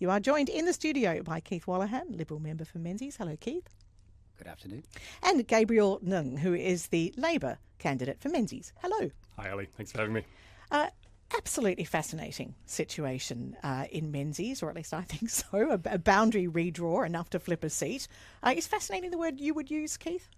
You are joined in the studio by Keith Wallahan, Liberal member for Menzies. Hello, Keith. Good afternoon. And Gabriel Ng, who is the Labor candidate for Menzies. Hello. Hi, Ali. Thanks for having me. Absolutely fascinating situation in Menzies, or at least I think so. A boundary redraw, enough to flip a seat. Is fascinating the word you would use, Keith?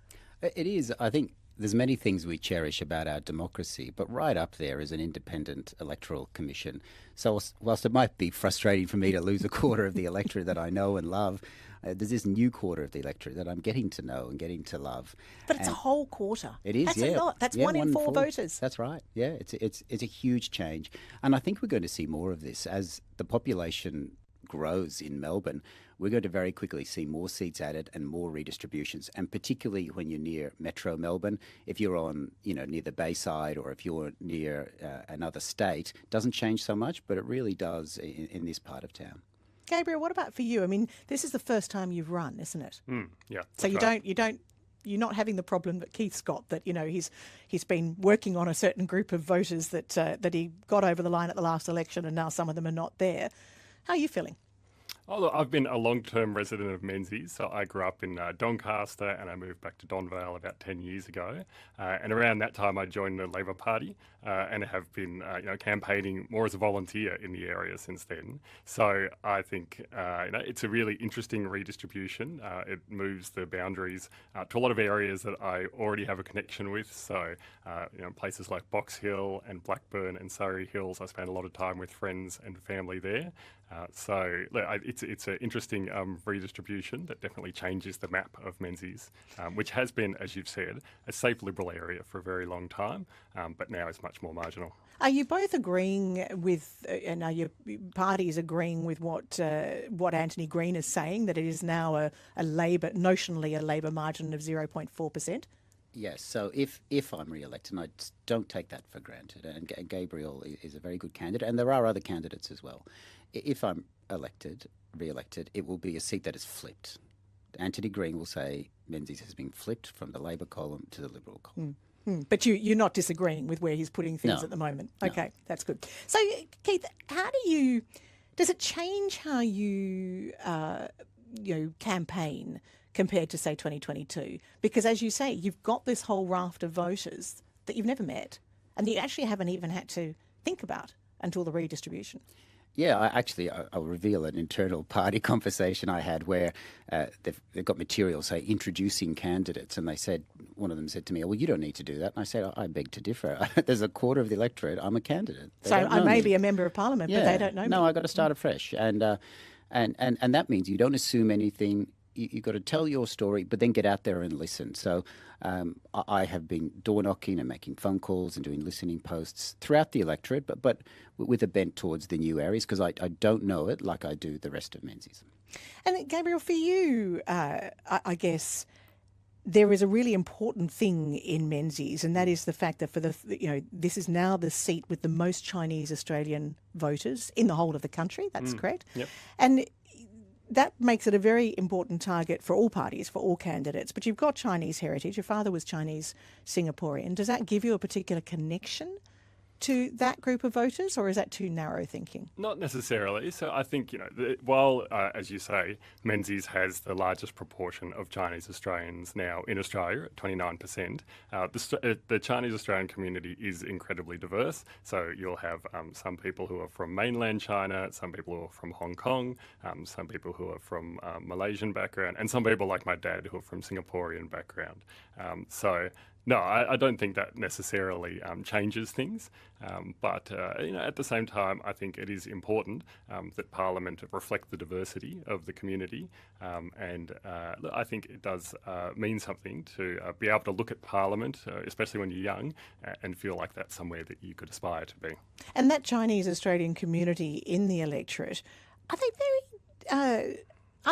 It is. I think there's many things we cherish about our democracy, but right up there is an independent electoral commission. So whilst it might be frustrating for me to lose a quarter of the electorate that I know and love, there's this new quarter of the electorate that I'm getting to know and getting to love. But it's a whole quarter. It is, That's yeah. a lot. That's yeah, one in four voters. That's right. Yeah, it's a huge change. And I think we're going to see more of this. As the population grows in Melbourne, we're going to very quickly see more seats added and more redistributions. And particularly when you're near Metro Melbourne, if you're on, near the Bayside, or if you're near another state, it doesn't change so much, but it really does in this part of town. Gabriel, what about for you? I mean, this is the first time you've run, isn't it? Yeah. So you're not having the problem that Keith's got, that he's been working on a certain group of voters that he got over the line at the last election, and now some of them are not there. How are you feeling? Oh, look, I've been a long-term resident of Menzies. So I grew up in Doncaster, and I moved back to Donvale about 10 years ago. And around that time, I joined the Labor Party and have been, campaigning more as a volunteer in the area since then. So I think, it's a really interesting redistribution. It moves the boundaries to a lot of areas that I already have a connection with. So, places like Box Hill and Blackburn and Surrey Hills, I spend a lot of time with friends and family there. So it's an interesting redistribution that definitely changes the map of Menzies, which has been, as you've said, a safe Liberal area for a very long time, but now is much more marginal. Are you both agreeing with, and are your parties agreeing with what Anthony Green is saying, that it is now notionally a Labor margin of 0.4%? Yes, so if I'm re-elected, and I don't take that for granted, and Gabriel is a very good candidate, and there are other candidates as well. If I'm re-elected, it will be a seat that is flipped. Anthony Green will say Menzies has been flipped from the Labor column to the Liberal column. But you're not disagreeing with where he's putting things No. at the moment? No. Okay, that's good. So, Keith, does it change how you campaign compared to, say, 2022? Because, as you say, you've got this whole raft of voters that you've never met and that you actually haven't even had to think about until the redistribution. Yeah, I'll reveal an internal party conversation I had where they've got material, say, introducing candidates, and one of them said to me, well, you don't need to do that. And I said, I beg to differ. There's a quarter of the electorate. I'm a candidate. So I may be a member of Parliament, but they don't know me. No, I've got to start afresh. And that means you don't assume anything. You've got to tell your story, but then get out there and listen. So I have been door knocking and making phone calls and doing listening posts throughout the electorate, but with a bent towards the new areas, because I don't know it like I do the rest of Menzies. And Gabriel, for you, I guess there is a really important thing in Menzies, and that is the fact that this is now the seat with the most Chinese Australian voters in the whole of the country. That's correct. Yep. And that makes it a very important target for all parties, for all candidates. But you've got Chinese heritage. Your father was Chinese Singaporean. Does that give you a particular connection to that group of voters, or is that too narrow thinking? Not necessarily. So I think, while, as you say, Menzies has the largest proportion of Chinese Australians now in Australia at 29%, the Chinese Australian community is incredibly diverse. So you'll have some people who are from mainland China, some people who are from Hong Kong, some people who are from Malaysian background, and some people like my dad who are from Singaporean background. No, I don't think that necessarily changes things, but at the same time, I think it is important that Parliament reflect the diversity of the community, and I think it does mean something to be able to look at Parliament, especially when you're young, and feel like that's somewhere that you could aspire to be. And that Chinese Australian community in the electorate, are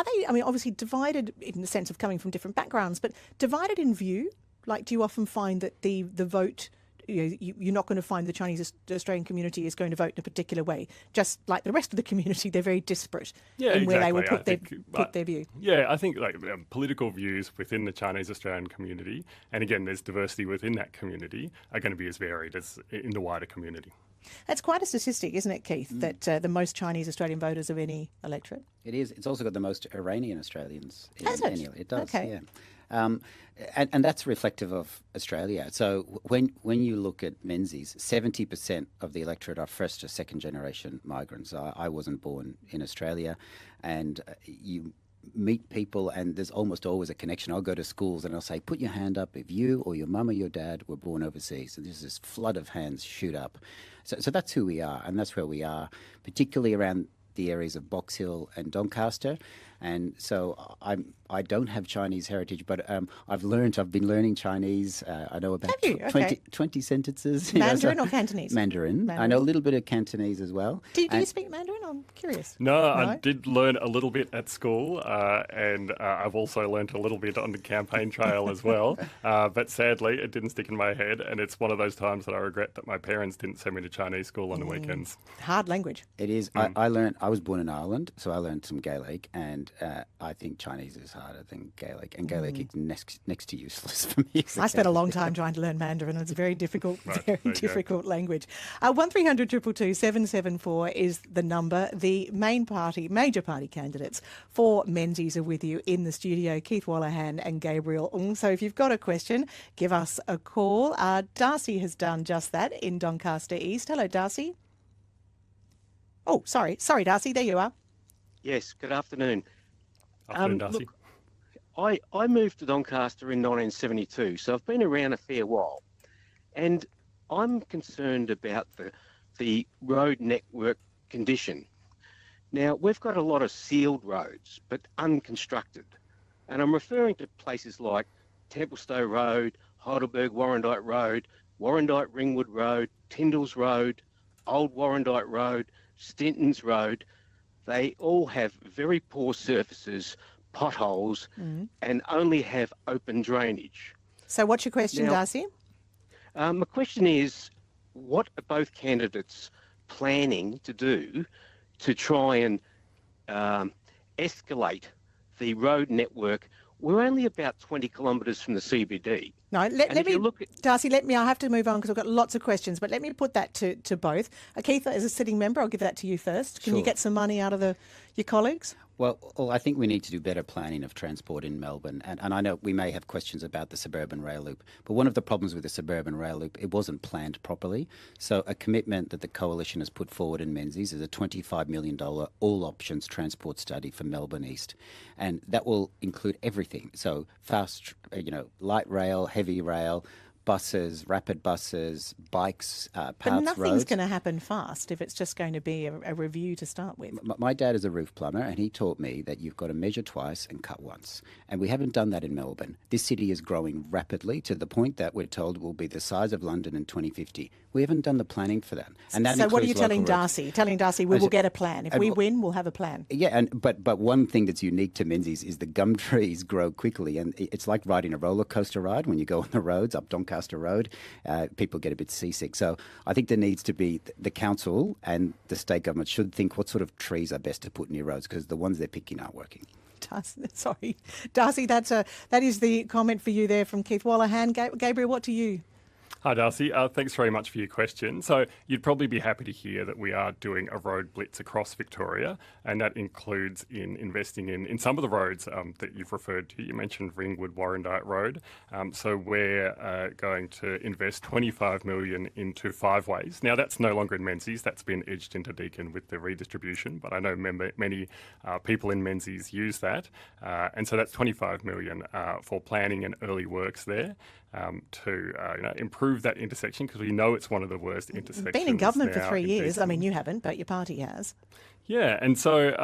they obviously divided in the sense of coming from different backgrounds, but divided in view? Like, do you often find that the vote, you're not going to find the Chinese Australian community is going to vote in a particular way? Just like the rest of the community, they're very disparate in where they will put their view. Yeah, I think political views within the Chinese Australian community, and again, there's diversity within that community, are going to be as varied as in the wider community. That's quite a statistic, isn't it, Keith, that the most Chinese Australian voters of any electorate? It is. It's also got the most Iranian Australians. Has it? It does, Okay. yeah. And that's reflective of Australia. So when you look at Menzies, 70% of the electorate are first or second generation migrants. I wasn't born in Australia, and you meet people and there's almost always a connection. I'll go to schools and I'll say, put your hand up if you or your mum or your dad were born overseas. And there's this flood of hands shoot up. So that's who we are, and that's where we are, particularly around the areas of Box Hill and Doncaster. And so I don't have Chinese heritage, but I've been learning Chinese. I know about Have you? Okay. 20 sentences. Mandarin or Cantonese? Mandarin. I know a little bit of Cantonese as well. Do you speak Mandarin? I'm curious. No, I did learn a little bit at school, and I've also learned a little bit on the campaign trail as well. But sadly, it didn't stick in my head, and it's one of those times that I regret that my parents didn't send me to Chinese school on the weekends. Hard language. It is. I was born in Ireland, so I learned some Gaelic, and I think Chinese is harder than Gaelic, and Gaelic is next to useless for me. I spent a long time trying to learn Mandarin. It's a very difficult, Right, very there you go. difficult language. 1300 222 774 is the number. The major party candidates for Menzies are with you in the studio, Keith Wallahan and Gabriel Ung. So if you've got a question, give us a call. Darcy has done just that in Doncaster East. Hello, Darcy. Oh, sorry, Darcy. There you are. Yes, good afternoon. Afternoon, Darcy. Look, I moved to Doncaster in 1972, so I've been around a fair while. And I'm concerned about the road network condition. Now, we've got a lot of sealed roads, but unconstructed. And I'm referring to places like Templestowe Road, Heidelberg Warrandyte Road, Warrandyte Ringwood Road, Tyndall's Road, Old Warrandyte Road, Stinton's Road. They all have very poor surfaces, potholes, and only have open drainage. So what's your question, Now- Darcy? My question is, what are both candidates planning to do to try and escalate the road network? We're only about 20 kilometres from the CBD. No, And let if me, you look at- Darcy, I have to move on because I've got lots of questions, but let me put that to both. Keith, as a sitting member, I'll give that to you first. Can you Sure. get some money out of your colleagues? Well, I think we need to do better planning of transport in Melbourne. And I know we may have questions about the suburban rail loop, but one of the problems with the suburban rail loop, it wasn't planned properly. So a commitment that the Coalition has put forward in Menzies is a $25 million all options transport study for Melbourne East. And that will include everything. So fast, light rail, heavy rail, buses, rapid buses, bikes, But paths, nothing's roads. going to happen fast if it's just going to be a review to start with. My dad is a roof plumber, and he taught me that you've got to measure twice and cut once. And we haven't done that in Melbourne. This city is growing rapidly to the point that we're told will be the size of London in 2050. We haven't done the planning for that. And that So what are you includes telling local roads. Darcy? Telling Darcy we will get a plan. If we win, we'll have a plan. Yeah, but one thing that's unique to Menzies is the gum trees grow quickly, and it's like riding a roller coaster ride when you go on the roads up Doncaster Road. People get a bit seasick. So I think there needs to be the council and the state government should think what sort of trees are best to put near roads because the ones they're picking aren't working. Sorry, Darcy. That is the comment for you there from Keith Wallahan. Gabriel, what do you? Hi, Darcy. Thanks very much for your question. So you'd probably be happy to hear that we are doing a road blitz across Victoria, and that includes in investing in some of the roads that you've referred to. You mentioned Ringwood Warrandyte Road. So we're going to invest $25 million into 5 ways. Now, that's no longer in Menzies. That's been edged into Deakin with the redistribution, but I know many people in Menzies use that. And so that's $25 million for planning and early works there. To improve that intersection because we know it's one of the worst intersections. Been in government for now 3 in years. I Deakin. mean, you haven't, but your party has. Yeah, and so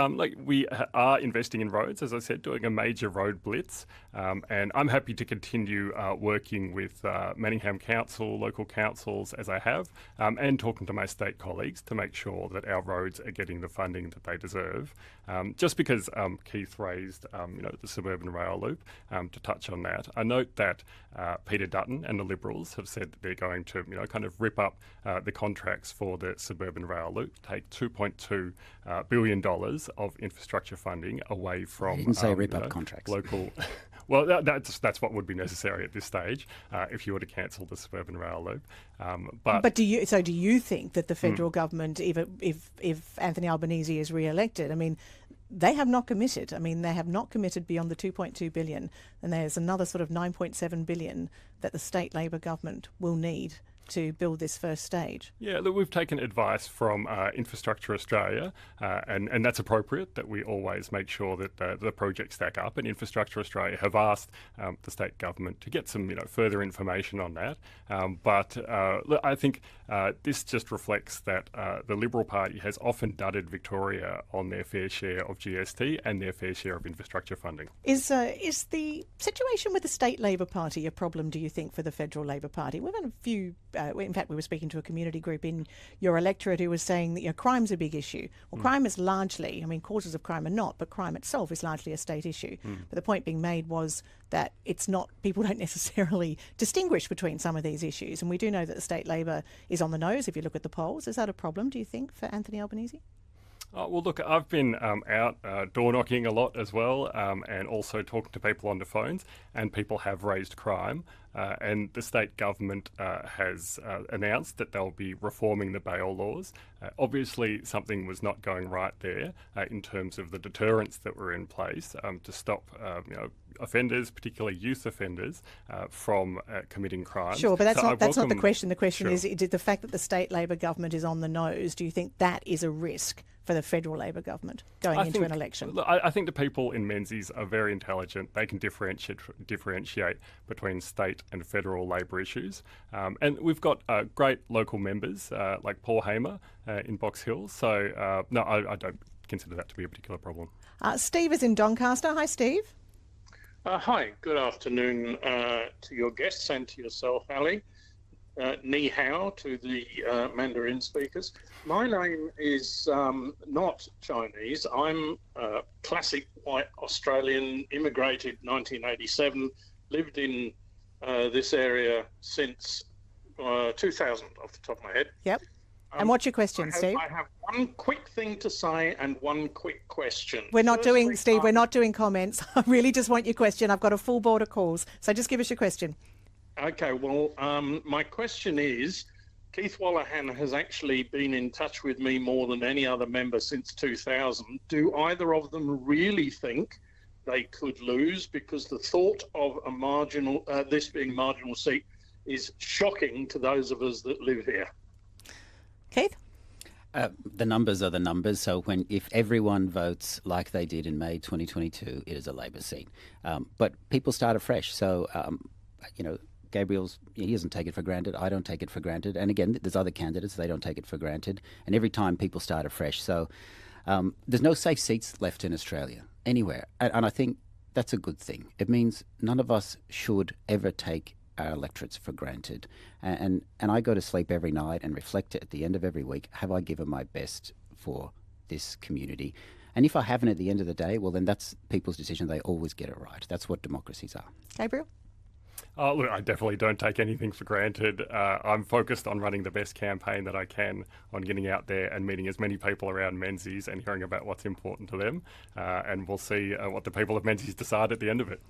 we are investing in roads, as I said, doing a major road blitz, and I'm happy to continue working with Manningham Council, local councils, as I have, and talking to my state colleagues to make sure that our roads are getting the funding that they deserve. Just because Keith raised, the suburban rail loop, to touch on that, I note that Peter Dutton and the Liberals have said that they're going to, kind of rip up the contracts for the suburban rail loop, take $2.2 billion of infrastructure funding away from I didn't say rip up contracts. local. Well, that's what would be necessary at this stage if you were to cancel the suburban rail loop. But do you think that the federal government, if Anthony Albanese is re-elected, I mean, they have not committed. I mean, they have not committed beyond the 2.2 billion, and there's another sort of 9.7 billion that the state Labor government will need to build this first stage. Yeah, look, we've taken advice from Infrastructure Australia, and that's appropriate, that we always make sure that the projects stack up. And Infrastructure Australia have asked the state government to get some further information on that. But look, I think this just reflects that the Liberal Party has often dudded Victoria on their fair share of GST and their fair share of infrastructure funding. Is the situation with the state Labor Party a problem, do you think, for the federal Labor Party? We've had a few. In fact, we were speaking to a community group in your electorate who was saying that crime's a big issue. Well, crime is largely, causes of crime are not, but crime itself is largely a state issue. But the point being made was that it's not, people don't necessarily distinguish between some of these issues. And we do know that the state Labor is on the nose if you look at the polls. Is that a problem, do you think, for Anthony Albanese? Well, look, I've been out door knocking a lot as well, and also talking to people on the phones, and people have raised crime. And the state government has announced that they'll be reforming the bail laws. Obviously, something was not going right there in terms of the deterrents that were in place to stop offenders, particularly youth offenders, from committing crimes. Sure, but that's not the question. The question is the fact that the state Labor government is on the nose. Do you think that is a risk for the federal Labor government going into an election? Look, I think the people in Menzies are very intelligent. They can differentiate between state and federal Labor issues. And we've got great local members like Paul Hamer in Box Hill. So, no, I don't consider that to be a particular problem. Steve is in Doncaster. Hi, Steve. Hi, good afternoon to your guests and to yourself, Ali. Ni hao to the Mandarin speakers. My name is not Chinese. I'm classic white Australian, immigrated 1987, lived in this area since 2000 off the top of my head. Yep. And what's your question, Steve? I have one quick thing to say and one quick question. We're not doing comments. I really just want your question. I've got a full board of calls, so just give us your question. Okay, well, my question is, Keith Wallahan has actually been in touch with me more than any other member since 2000. Do either of them really think they could lose? Because the thought of a marginal, this being marginal seat, is shocking to those of us that live here. Keith? The numbers are the numbers. So if everyone votes like they did in May 2022, it is a Labor seat. But people start afresh. So, Gabriel's, he doesn't take it for granted. I don't take it for granted. And again, there's other candidates, they don't take it for granted. And every time people start afresh. So there's no safe seats left in Australia, anywhere. And I think that's a good thing. It means none of us should ever take our electorates for granted. And I go to sleep every night and reflect at the end of every week, have I given my best for this community? And if I haven't at the end of the day, well, then that's people's decision. They always get it right. That's what democracies are. Gabriel? Look, I definitely don't take anything for granted. I'm focused on running the best campaign that I can, on getting out there and meeting as many people around Menzies and hearing about what's important to them. And we'll see what the people of Menzies decide at the end of it.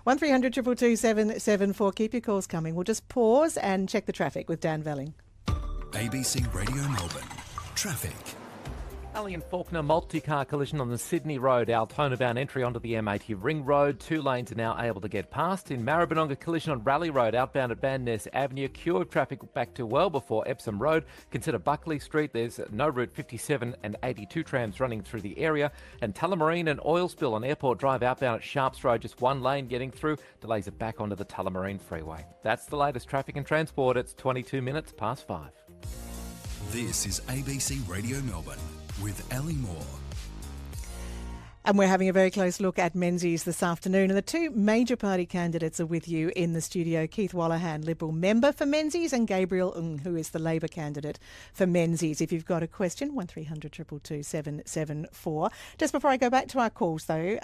1300 222 774. Keep your calls coming. We'll just pause and check the traffic with Dan Velling. ABC Radio Melbourne. Traffic. Ali and Faulkner, multi-car collision on the Sydney Road, Altona-bound entry onto the M80 Ring Road. 2 lanes are now able to get past. In Maribyrnong, collision on Raleigh Road, outbound at Van Ness Avenue. Queue of traffic back to well before Epsom Road. Consider Buckley Street. There's no Route 57 and 82 trams running through the area. And Tullamarine and oil spill on Airport Drive, outbound at Sharps Road. Just 1 lane getting through. Delays it back onto the Tullamarine Freeway. That's the latest traffic and transport. It's 22 minutes past 5. This is ABC Radio Melbourne with Ali Moore. And we're having a very close look at Menzies this afternoon. And the two major party candidates are with you in the studio. Keith Wallahan, Liberal member for Menzies, and Gabriel Ng, who is the Labor candidate for Menzies. If you've got a question, 1300 222 774. Just before I go back to our calls, though,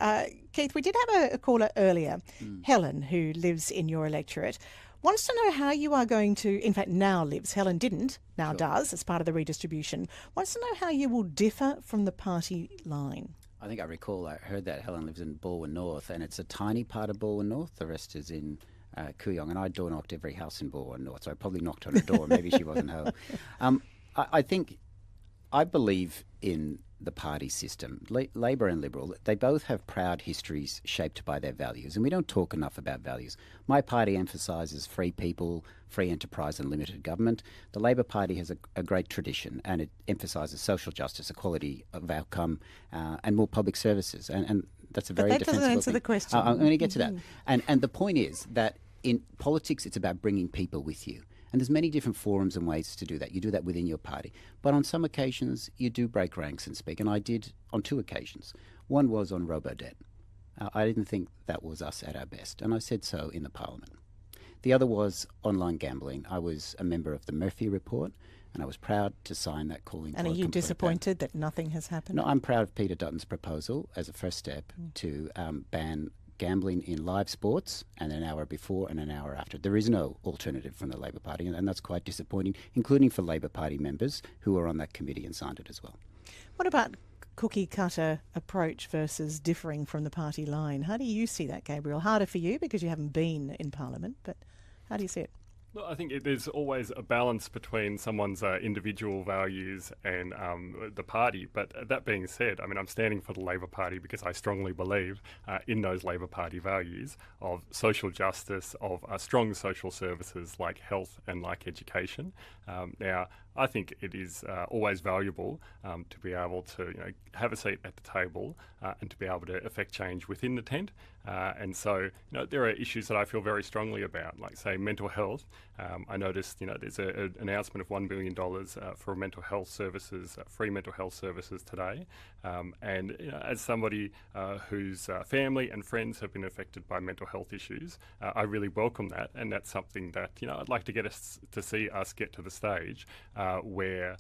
Keith, we did have a caller earlier, Helen, who lives in your electorate. Wants to know how you are going to, in fact now lives, Helen didn't, now does, as part of the redistribution, wants to know how you will differ from the party line. I think I recall I heard that Helen lives in Balwyn North, and it's a tiny part of Balwyn North. The rest is in Kooyong, and I door knocked every house in Balwyn North, so I probably knocked on her door. Maybe she wasn't home. I believe in the party system. Labor and Liberal, they both have proud histories shaped by their values, and we don't talk enough about values. My party emphasises free people, free enterprise and limited government. The Labor Party has a great tradition, and it emphasises social justice, equality of outcome, and more public services. And that's a very defensible thing. That doesn't answer the question. I'm going to get to that. And the point is that in politics, it's about bringing people with you. And there's many different forums and ways to do that. You do that within your party. But on some occasions, you do break ranks and speak. And I did on 2 occasions. One was on robo-debt. I didn't think that was us at our best. And I said so in the Parliament. The other was online gambling. I was a member of the Murphy Report, and I was proud to sign that calling. And are you disappointed that nothing has happened? No, I'm proud of Peter Dutton's proposal as a first step to ban gambling in live sports, and an hour before and an hour after. There is no alternative from the Labor Party, and that's quite disappointing, including for Labor Party members who were on that committee and signed it as well. What about cookie-cutter approach versus differing from the party line? How do you see that, Gabriel? Harder for you because you haven't been in Parliament, but how do you see it? Well, I think there's always a balance between someone's individual values and the party. But that being said, I mean, I'm standing for the Labor Party because I strongly believe in those Labor Party values of social justice, of strong social services like health and like education. Now, I think it is always valuable to be able to have a seat at the table and to be able to affect change within the tent. And so, there are issues that I feel very strongly about, like, say, mental health. I noticed, there's an announcement of $1 billion for mental health services, free mental health services today. And as somebody whose family and friends have been affected by mental health issues, I really welcome that. And that's something that, I'd like to get us to see us get to the stage where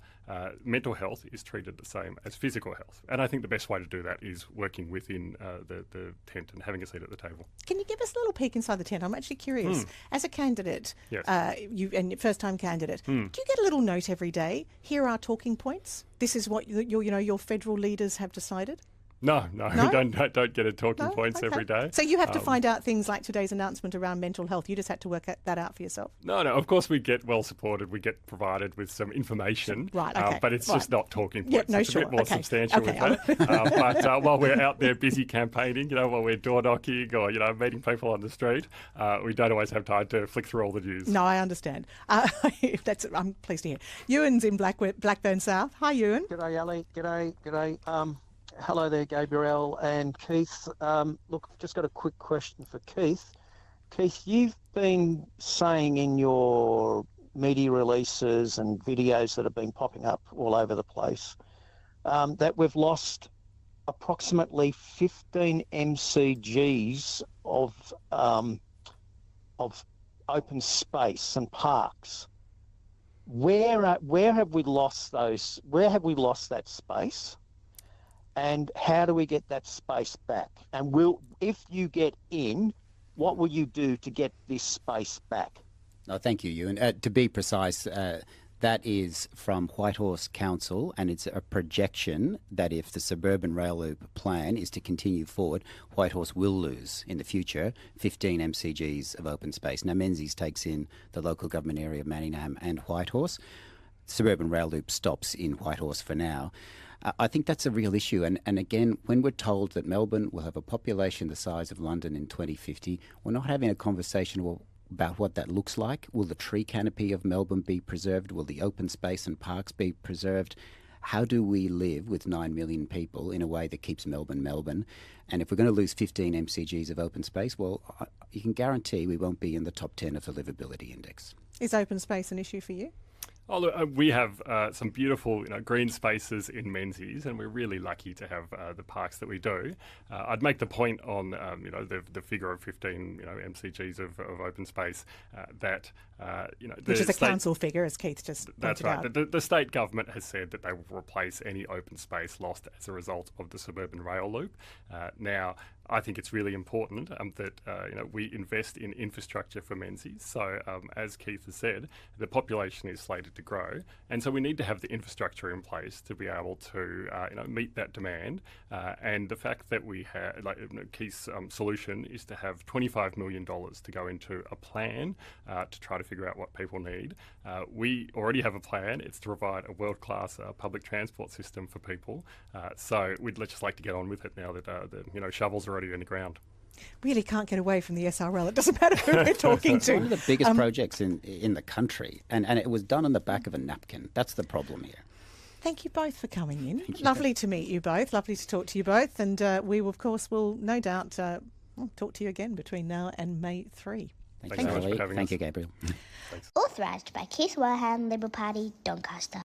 mental health is treated the same as physical health. And I think the best way to do that is working within the tent and having a seat at the table. Can you give us a little peek inside the tent? I'm actually curious. As a candidate, yes. And first-time candidate, do you get a little note every day? Here are talking points. This is what your federal leaders have decided. No? Don't get a talking points every day. So you have to find out things like today's announcement around mental health. You just had to work that out for yourself. No. Of course, we get well supported. We get provided with some information. Right. Okay. But it's just not talking points. Yep, no, it's sure. a bit more substantial with that. But while we're out there busy campaigning, while we're door knocking or meeting people on the street, we don't always have time to flick through all the news. No, I understand. I'm pleased to hear. Ewan's in Blackburn South. Hi, Ewan. G'day, Ali. G'day. Hello there, Gabrielle and Keith. Look, I've just got a quick question for Keith. Keith, you've been saying in your media releases and videos that have been popping up all over the place that we've lost approximately 15 MCGs of open space and parks. Where have we lost those? Where have we lost that space? And how do we get that space back? And if you get in, what will you do to get this space back? Oh, thank you, Ewan. To be precise, that is from Whitehorse Council, and it's a projection that if the suburban rail loop plan is to continue forward, Whitehorse will lose in the future 15 MCGs of open space. Now, Menzies takes in the local government area of Manningham and Whitehorse. Suburban rail loop stops in Whitehorse for now. I think that's a real issue. And again, when we're told that Melbourne will have a population the size of London in 2050, we're not having a conversation about what that looks like. Will the tree canopy of Melbourne be preserved? Will the open space and parks be preserved? How do we live with 9 million people in a way that keeps Melbourne Melbourne? And if we're going to lose 15 MCGs of open space, well, you can guarantee we won't be in the top 10 of the livability index. Is open space an issue for you? Oh, look, we have some beautiful, green spaces in Menzies, and we're really lucky to have the parks that we do. I'd make the point on, the figure of 15, MCGs of open space that, which is a council figure, as Keith just pointed That's right. out. The state government has said that they will replace any open space lost as a result of the suburban rail loop. Now, I think it's really important that we invest in infrastructure for Menzies. So as Keith has said, the population is slated to grow, and so we need to have the infrastructure in place to be able to meet that demand. And the fact that we have, Keith's solution is to have $25 million to go into a plan to try to figure out what people need. We already have a plan. It's to provide a world-class public transport system for people. So we'd just like to get on with it now that the shovels are already in the ground. Really can't get away from the SRL. It doesn't matter who we're talking to. One of the biggest projects in the country, and it was done on the back of a napkin. That's the problem here. Thank you both for coming in. Lovely to meet you both. Lovely to talk to you both. And we, of course, will no doubt talk to you again between now and May 3. Thank you, Gabriel. Thanks. Thanks. Authorised by Keith Wellham, Liberal Party, Doncaster.